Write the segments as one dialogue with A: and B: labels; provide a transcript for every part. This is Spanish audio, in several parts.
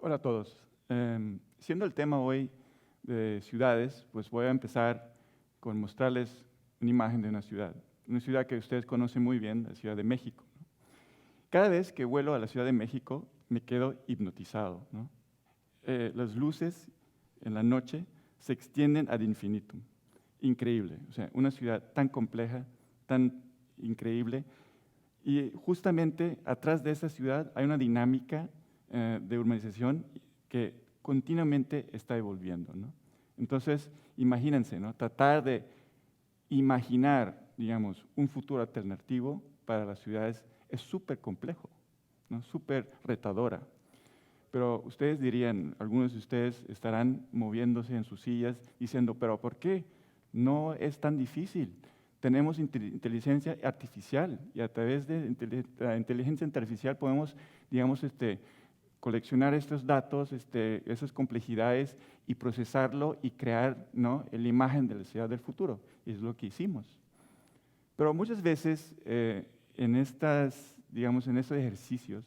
A: Hola a todos. Siendo el tema hoy de ciudades, pues voy a empezar con mostrarles una imagen de una ciudad que ustedes conocen muy bien, la Ciudad de México, ¿no? Cada vez que vuelo a la Ciudad de México me quedo hipnotizado, ¿no? Las luces en la noche se extienden ad infinitum. Increíble, o sea, una ciudad tan compleja, tan increíble. Y justamente atrás de esa ciudad hay una dinámica de urbanización que continuamente está evolviendo, ¿no? Entonces, imagínense, ¿no? Tratar de imaginar, digamos, un futuro alternativo para las ciudades es súper complejo, ¿no? Súper retadora. Pero ustedes dirían, algunos de ustedes estarán moviéndose en sus sillas diciendo, pero ¿por qué? No es tan difícil. Tenemos inteligencia artificial y a través de la inteligencia artificial podemos, digamos, coleccionar estos datos, esas complejidades y procesarlo y crear, ¿no?, la imagen de la ciudad del futuro. Y es lo que hicimos. Pero muchas veces en estos ejercicios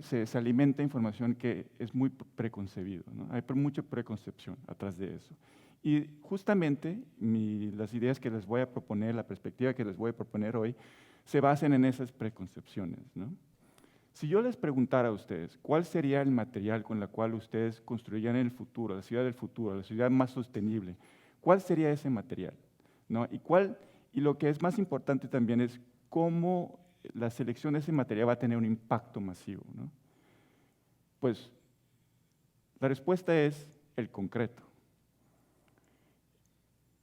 A: se alimenta información que es muy preconcebido, ¿no? Hay mucha preconcepción atrás de eso. Y justamente las ideas que les voy a proponer, la perspectiva que les voy a proponer hoy, se basan en esas preconcepciones, ¿no? Si yo les preguntara a ustedes cuál sería el material con el cual ustedes construirían el futuro, la ciudad del futuro, la ciudad más sostenible, ¿cuál sería ese material, ¿no? Y lo que es más importante también es cómo la selección de ese material va a tener un impacto masivo, ¿no? Pues la respuesta es el concreto.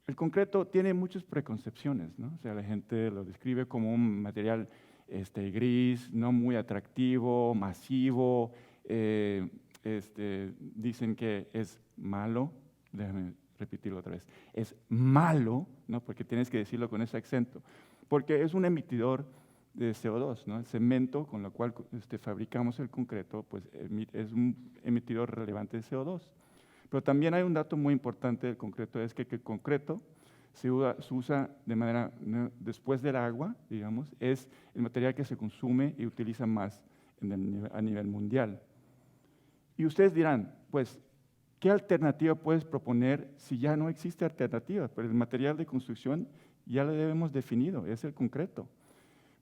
A: El concreto tiene muchas preconcepciones, ¿no? O sea, la gente lo describe como un material gris, no muy atractivo, masivo. Dicen que es malo. Déjame repetirlo otra vez. Es malo, ¿no? Porque tienes que decirlo con ese acento. Porque es un emitidor de CO2, ¿no? El cemento con el cual fabricamos el concreto, pues es un emitidor relevante de CO2. Pero también hay un dato muy importante del concreto, es que el concreto se usa de manera, ¿no?, después del agua, digamos, es el material que se consume y utiliza más a nivel mundial. Y ustedes dirán, pues, ¿qué alternativa puedes proponer si ya no existe alternativa? Pues el material de construcción ya lo hemos definido, es el concreto.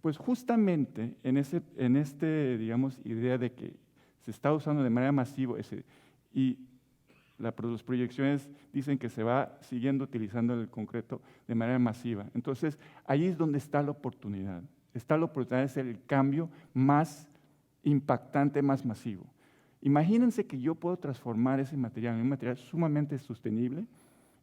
A: Pues justamente en digamos, idea de que se está usando de manera masiva y las proyecciones dicen que se va siguiendo utilizando el concreto de manera masiva. Entonces, ahí es donde está la oportunidad. Está la oportunidad de hacer el cambio más impactante, más masivo. Imagínense que yo puedo transformar ese material en un material sumamente sostenible.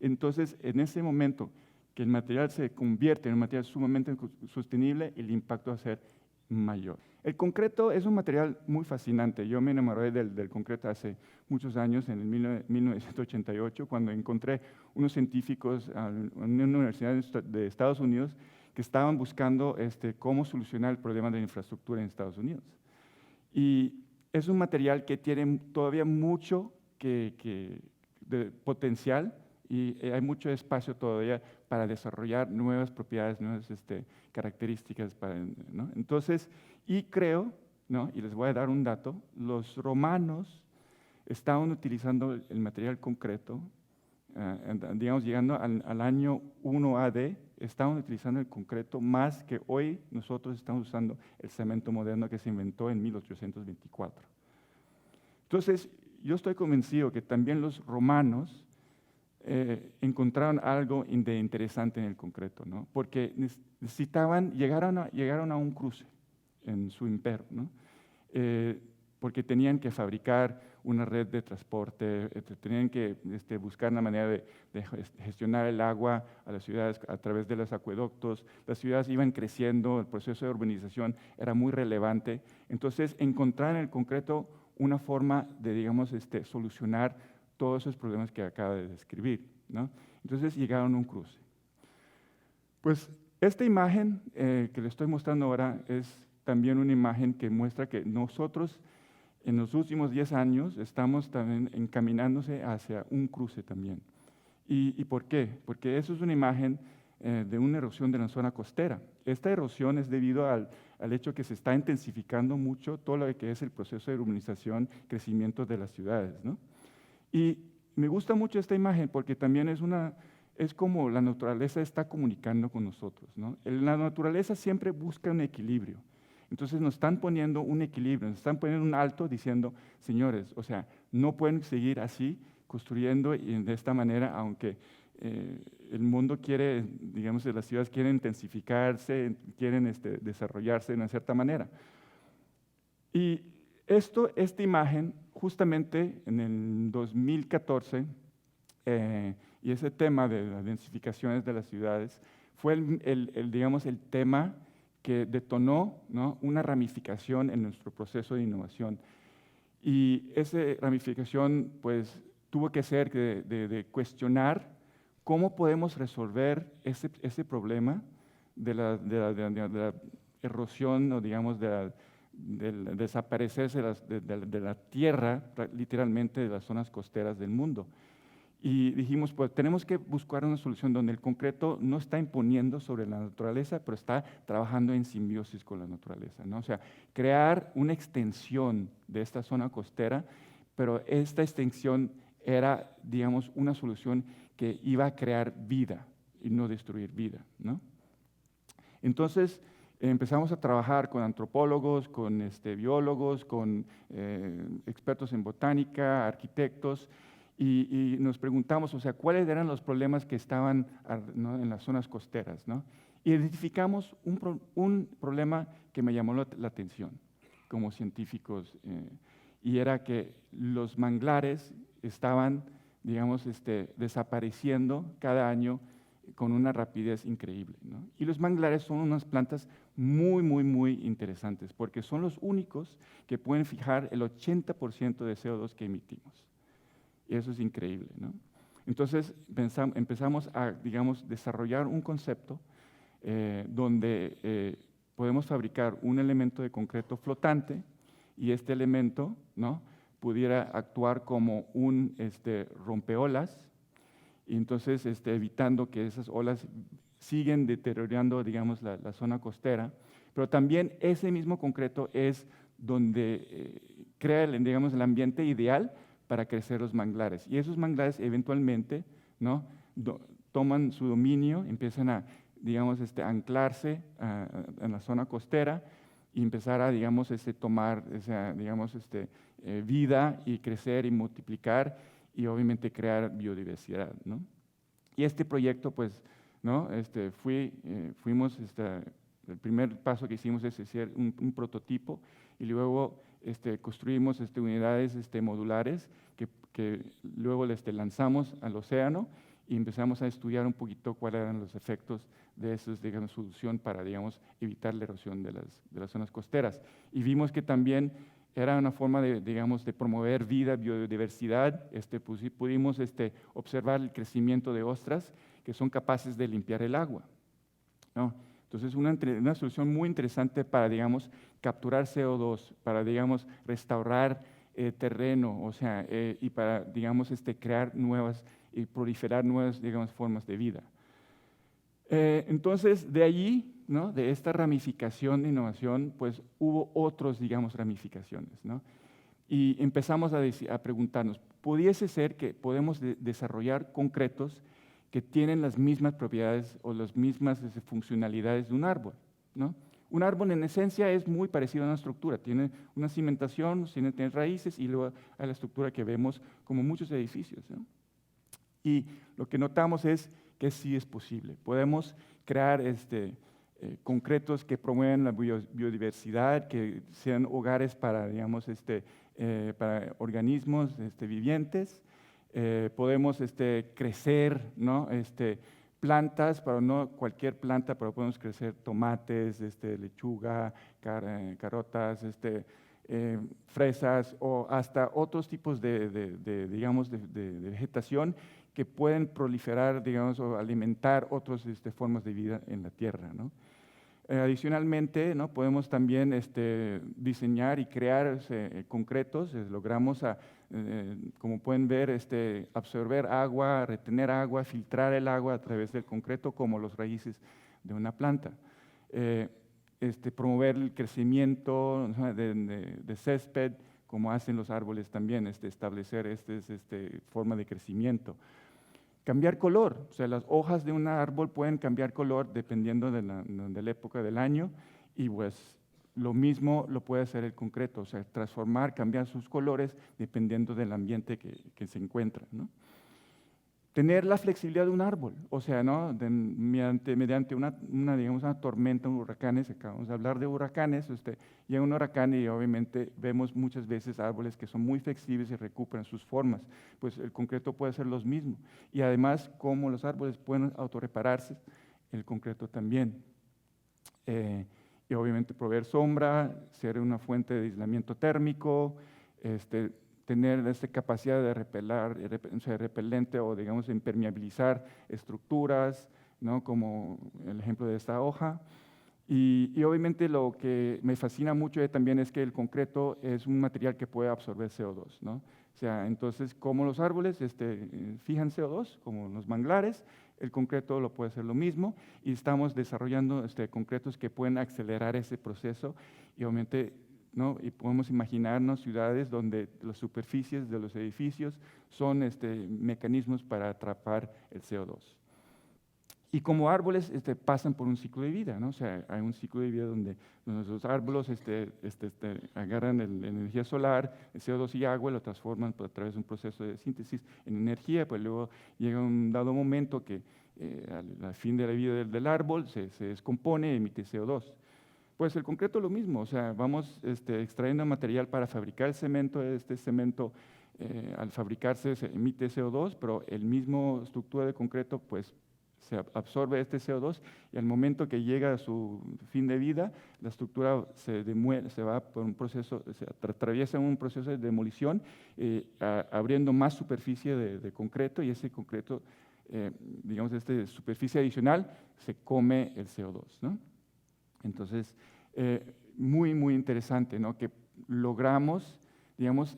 A: Entonces, en ese momento que el material se convierte en un material sumamente sostenible, el impacto va a ser mayor. El concreto es un material muy fascinante. Yo me enamoré del concreto hace muchos años, en el 1988, cuando encontré unos científicos en una universidad de Estados Unidos que estaban buscando cómo solucionar el problema de la infraestructura en Estados Unidos. Y es un material que tiene todavía mucho de potencial y hay mucho espacio todavía para desarrollar nuevas propiedades, nuevas características, ¿no? Entonces, y creo, ¿no?, y les voy a dar un dato, los romanos estaban utilizando el material concreto, digamos, llegando al año 1 AD, estaban utilizando el concreto más que hoy nosotros estamos usando el cemento moderno que se inventó en 1824. Entonces, yo estoy convencido que también los romanos encontraron algo de interesante en el concreto, ¿no? Porque llegaron a un cruce en su imperio, ¿no? Porque tenían que fabricar una red de transporte, tenían que buscar una manera de gestionar el agua a las ciudades a través de los acueductos. Las ciudades iban creciendo, el proceso de urbanización era muy relevante. Entonces, encontrar en el concreto una forma de, digamos, solucionar todos esos problemas que acaba de describir, ¿no? Entonces llegaron a un cruce. Pues esta imagen que les estoy mostrando ahora es también una imagen que muestra que nosotros en los últimos 10 años estamos también encaminándose hacia un cruce también. ¿Y por qué? Porque eso es una imagen de una erosión de la zona costera. Esta erosión es debido al hecho que se está intensificando mucho todo lo que es el proceso de urbanización, crecimiento de las ciudades, ¿no? Y me gusta mucho esta imagen porque también es como la naturaleza está comunicando con nosotros, ¿no? La naturaleza siempre busca un equilibrio. Entonces nos están poniendo un equilibrio, nos están poniendo un alto diciendo, señores, o sea, no pueden seguir así construyendo y de esta manera, aunque el mundo quiere, digamos, las ciudades quieren intensificarse, quieren desarrollarse de una cierta manera. Y esta imagen, justamente en el 2014, y ese tema de las densificaciones de las ciudades, fue digamos, el tema que detonó, ¿no?, una ramificación en nuestro proceso de innovación. Y esa ramificación, pues, tuvo que ser de cuestionar cómo podemos resolver ese problema de la erosión, o digamos, del desaparecerse de la tierra, literalmente, de las zonas costeras del mundo. Y dijimos, pues tenemos que buscar una solución donde el concreto no está imponiendo sobre la naturaleza, pero está trabajando en simbiosis con la naturaleza, ¿no? O sea, crear una extensión de esta zona costera, pero esta extensión era, digamos, una solución que iba a crear vida y no destruir vida, ¿no? Entonces, empezamos a trabajar con antropólogos, con biólogos, con expertos en botánica, arquitectos, y nos preguntamos, o sea, cuáles eran los problemas que estaban, ¿no?, en las zonas costeras, ¿no? Y identificamos un problema que me llamó la atención como científicos, y era que los manglares estaban, digamos, desapareciendo cada año con una rapidez increíble, ¿no? Y los manglares son unas plantas muy, muy, muy interesantes, porque son los únicos que pueden fijar el 80% de CO2 que emitimos. Y eso es increíble, ¿no? Entonces empezamos a, digamos, desarrollar un concepto donde podemos fabricar un elemento de concreto flotante, y este elemento, ¿no?, pudiera actuar como un rompeolas, y entonces evitando que esas olas siguen deteriorando, digamos, la zona costera, pero también ese mismo concreto es donde crea, digamos, el ambiente ideal para crecer los manglares. Y esos manglares eventualmente, ¿no?, toman su dominio, empiezan a, digamos, anclarse en la zona costera y empezar a, digamos, tomar esa, digamos, vida y crecer y multiplicar y obviamente crear biodiversidad, ¿no? Y este proyecto, pues, ¿no?, fuimos, el primer paso que hicimos es hacer un prototipo, y luego construimos unidades modulares que luego lanzamos al océano y empezamos a estudiar un poquito cuáles eran los efectos de esa, digamos, solución para, digamos, evitar la erosión de las zonas costeras. Y vimos que también era una forma de, digamos, de promover vida, biodiversidad. Pudimos observar el crecimiento de ostras que son capaces de limpiar el agua, ¿no? Entonces, una solución muy interesante para, digamos, capturar CO2, para, digamos, restaurar terreno, o sea, y para, digamos, crear nuevas y proliferar nuevas, digamos, formas de vida. Entonces, de allí, ¿no?, de esta ramificación de innovación, pues hubo otros, digamos, ramificaciones, ¿no? Y empezamos a preguntarnos, ¿pudiese ser que podemos desarrollar concretos que tienen las mismas propiedades o las mismas funcionalidades de un árbol, ¿no? Un árbol en esencia es muy parecido a una estructura, tiene una cimentación, tiene raíces, y luego hay la estructura que vemos como muchos edificios, ¿no? Y lo que notamos es que sí es posible. Podemos crear concretos que promueven la biodiversidad, que sean hogares para, digamos, para organismos vivientes. Podemos crecer, ¿no?, plantas, pero no cualquier planta, pero podemos crecer tomates, lechuga, carotas, fresas, o hasta otros tipos digamos, de vegetación que pueden proliferar, digamos, o alimentar otras formas de vida en la tierra, ¿no? Adicionalmente, ¿no?, podemos también diseñar y crear concretos. Logramos como pueden ver, absorber agua, retener agua, filtrar el agua a través del concreto como las raíces de una planta. Promover el crecimiento, ¿no?, de césped, como hacen los árboles también, establecer esta forma de crecimiento. Cambiar color, o sea, las hojas de un árbol pueden cambiar color dependiendo de la época del año, y pues lo mismo lo puede hacer el concreto, o sea, transformar, cambiar sus colores dependiendo del ambiente que se encuentra, ¿no? Tener la flexibilidad de un árbol, o sea, ¿no?, mediante una tormenta, huracanes, acabamos de hablar de huracanes, llega un huracán y obviamente vemos muchas veces árboles que son muy flexibles y recuperan sus formas, pues el concreto puede ser lo mismo. Y además, como los árboles pueden autorrepararse, el concreto también. Y obviamente proveer sombra, ser una fuente de aislamiento térmico, tener capacidad de repelente o, digamos, impermeabilizar estructuras, ¿no?, como el ejemplo de esta hoja. Y obviamente lo que me fascina mucho también es que el concreto es un material que puede absorber CO2, ¿no? O sea, entonces, como los árboles fijan CO2, como los manglares, el concreto lo puede hacer lo mismo, y estamos desarrollando concretos que pueden acelerar ese proceso, y obviamente, ¿no?, y podemos imaginarnos ciudades donde las superficies de los edificios son mecanismos para atrapar el CO2. Y como árboles pasan por un ciclo de vida, ¿no? O sea, hay un ciclo de vida donde los árboles agarran la energía solar, el CO2 y agua, y lo transforman a través de un proceso de síntesis en energía, pues luego llega un dado momento que al fin de la vida del árbol se descompone y emite CO2. Pues el concreto es lo mismo, o sea, vamos extrayendo material para fabricar el cemento. Este cemento, al fabricarse, se emite CO2, pero el mismo estructura de concreto, pues, se absorbe este CO2, y al momento que llega a su fin de vida, la estructura se va por un proceso, se atraviesa un proceso de demolición, abriendo más superficie de concreto, y ese concreto, digamos, superficie adicional, se come el CO2, ¿no? Entonces, muy, muy interesante, ¿no?, que logramos, digamos,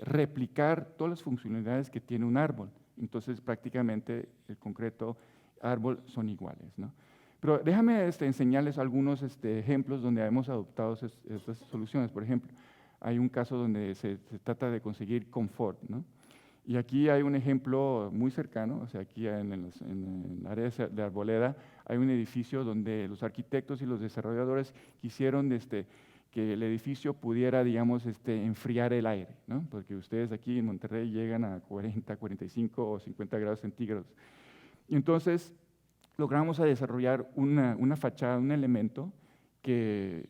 A: replicar todas las funcionalidades que tiene un árbol. Entonces, prácticamente el concreto, árbol son iguales, ¿no? Pero déjame enseñarles algunos ejemplos donde hemos adoptado estas soluciones. Por ejemplo, hay un caso donde se trata de conseguir confort, ¿no? Y aquí hay un ejemplo muy cercano, o sea, aquí en el área de Arboleda hay un edificio donde los arquitectos y los desarrolladores quisieron que el edificio pudiera, digamos, enfriar el aire, ¿no? Porque ustedes aquí en Monterrey llegan a 40, 45 o 50 grados centígrados. Y entonces logramos desarrollar una fachada, un elemento que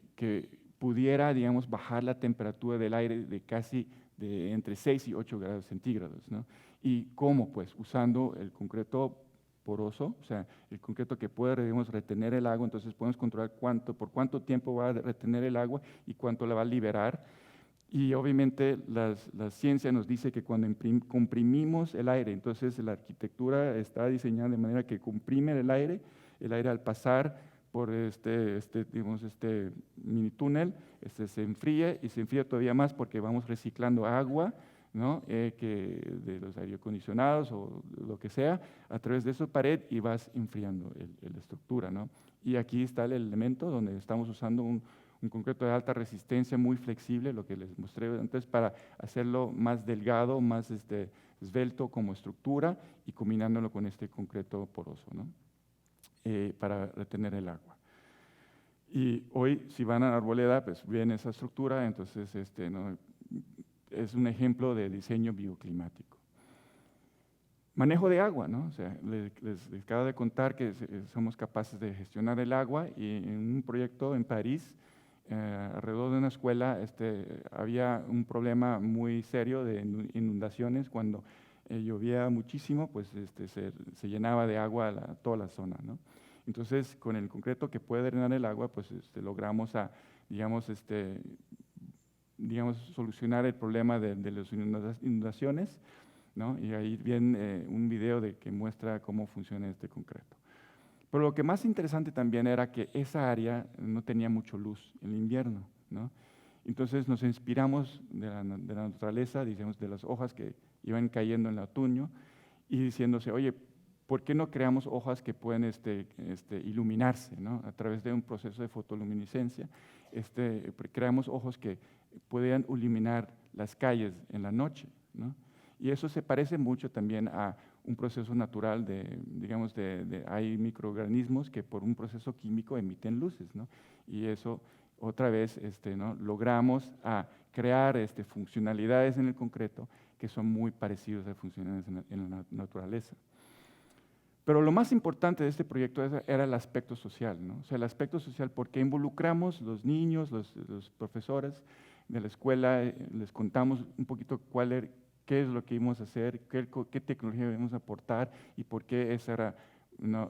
A: pudiera, digamos, bajar la temperatura del aire de casi entre 6 y 8 grados centígrados, ¿no? ¿Y cómo? Pues usando el concreto poroso, o sea, el concreto que puede, digamos, retener el agua. Entonces podemos controlar por cuánto tiempo va a retener el agua y cuánto la va a liberar. Y obviamente la ciencia nos dice que cuando comprimimos el aire, entonces la arquitectura está diseñada de manera que comprime el aire al pasar por digamos, mini túnel, se enfría, y se enfría todavía más porque vamos reciclando agua, ¿no?, de los aire acondicionados o lo que sea, a través de esa pared, y vas enfriando la estructura, ¿no? Y aquí está el elemento donde estamos usando un concreto de alta resistencia, muy flexible, lo que les mostré antes, para hacerlo más delgado, más esbelto como estructura, y combinándolo con este concreto poroso, ¿no?, para retener el agua. Y hoy, si van a Arboleda, pues ven esa estructura. Entonces, ¿no?, es un ejemplo de diseño bioclimático. Manejo de agua, ¿no? O sea, les acabo de contar que somos capaces de gestionar el agua, y en un proyecto en París, alrededor de una escuela, había un problema muy serio de inundaciones. Cuando llovía muchísimo, pues se llenaba de agua toda la zona, ¿no? Entonces, con el concreto que puede drenar el agua, pues logramos, digamos, solucionar el problema de las inundaciones, ¿no? Y ahí viene un video que muestra cómo funciona este concreto. Pero lo que más interesante también era que esa área no tenía mucha luz en el invierno, ¿no? Entonces nos inspiramos de la naturaleza, digamos, de las hojas que iban cayendo en el otoño, y diciéndose, oye, ¿por qué no creamos hojas que pueden iluminarse, ¿no? A través de un proceso de fotoluminiscencia? Creamos hojas que puedan iluminar las calles en la noche, ¿no? Y eso se parece mucho también a un proceso natural hay microorganismos que por un proceso químico emiten luces, ¿no? Y eso otra vez ¿no? logramos crear funcionalidades en el concreto que son muy parecidos a funcionalidades en la naturaleza. Pero lo más importante de este proyecto era el aspecto social, ¿no? O sea, el aspecto social porque involucramos los niños, los profesores de la escuela, les contamos un poquito qué es lo que íbamos a hacer, qué tecnología íbamos a aportar y por qué eso era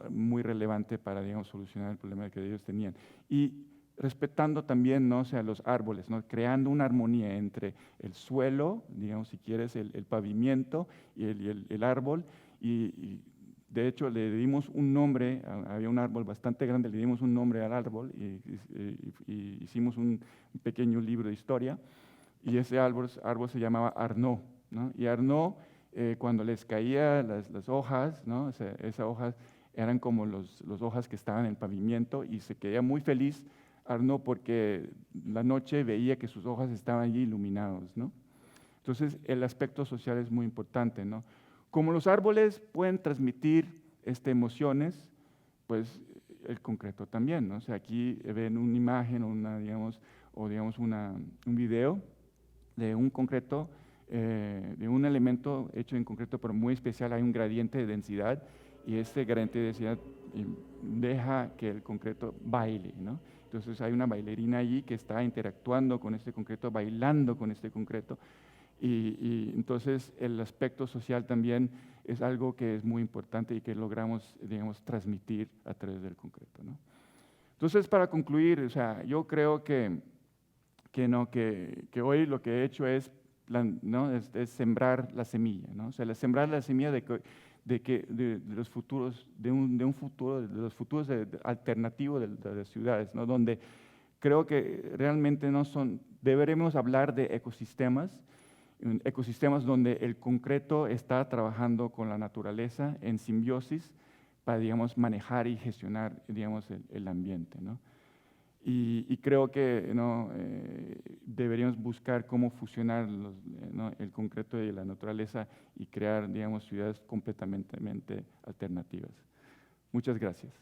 A: muy relevante para, digamos, solucionar el problema que ellos tenían. Y respetando también, ¿no? O sea, los árboles, ¿no? Creando una armonía entre el suelo, digamos, si quieres, el pavimento y el árbol, y de hecho le dimos un nombre, había un árbol bastante grande, le dimos un nombre al árbol y hicimos un pequeño libro de historia, y ese árbol se llamaba Arnaud, ¿no? Y Arnaud, cuando les caía las hojas, ¿no? O sea, esas hojas eran como las hojas que estaban en el pavimento, y se quedaba muy feliz Arnaud porque la noche veía que sus hojas estaban allí iluminados, ¿no? Entonces, el aspecto social es muy importante, ¿no? Como los árboles pueden transmitir emociones, pues el concreto también, ¿no? O sea, aquí ven una imagen o un video de un concreto, de un elemento hecho en concreto, pero muy especial. Hay un gradiente de densidad, y este gradiente de densidad deja que el concreto baile, ¿no? Entonces hay una bailarina allí que está interactuando con este concreto, bailando con este concreto, y entonces el aspecto social también es algo que es muy importante y que logramos, digamos, transmitir a través del concreto, ¿no? Entonces, para concluir, o sea, yo creo que hoy lo que he hecho es, ¿no? es sembrar la semilla, ¿no? O sea, sembrar la semilla de los futuros, de un futuro, de los futuros alternativos de las ciudades, ¿no? Donde creo que realmente deberemos hablar de ecosistemas donde el concreto está trabajando con la naturaleza en simbiosis para, digamos, manejar y gestionar, digamos, el ambiente, ¿no? Y creo que, ¿no? Deberíamos buscar cómo fusionar ¿no? el concreto y la naturaleza y crear, digamos, ciudades completamente alternativas. Muchas gracias.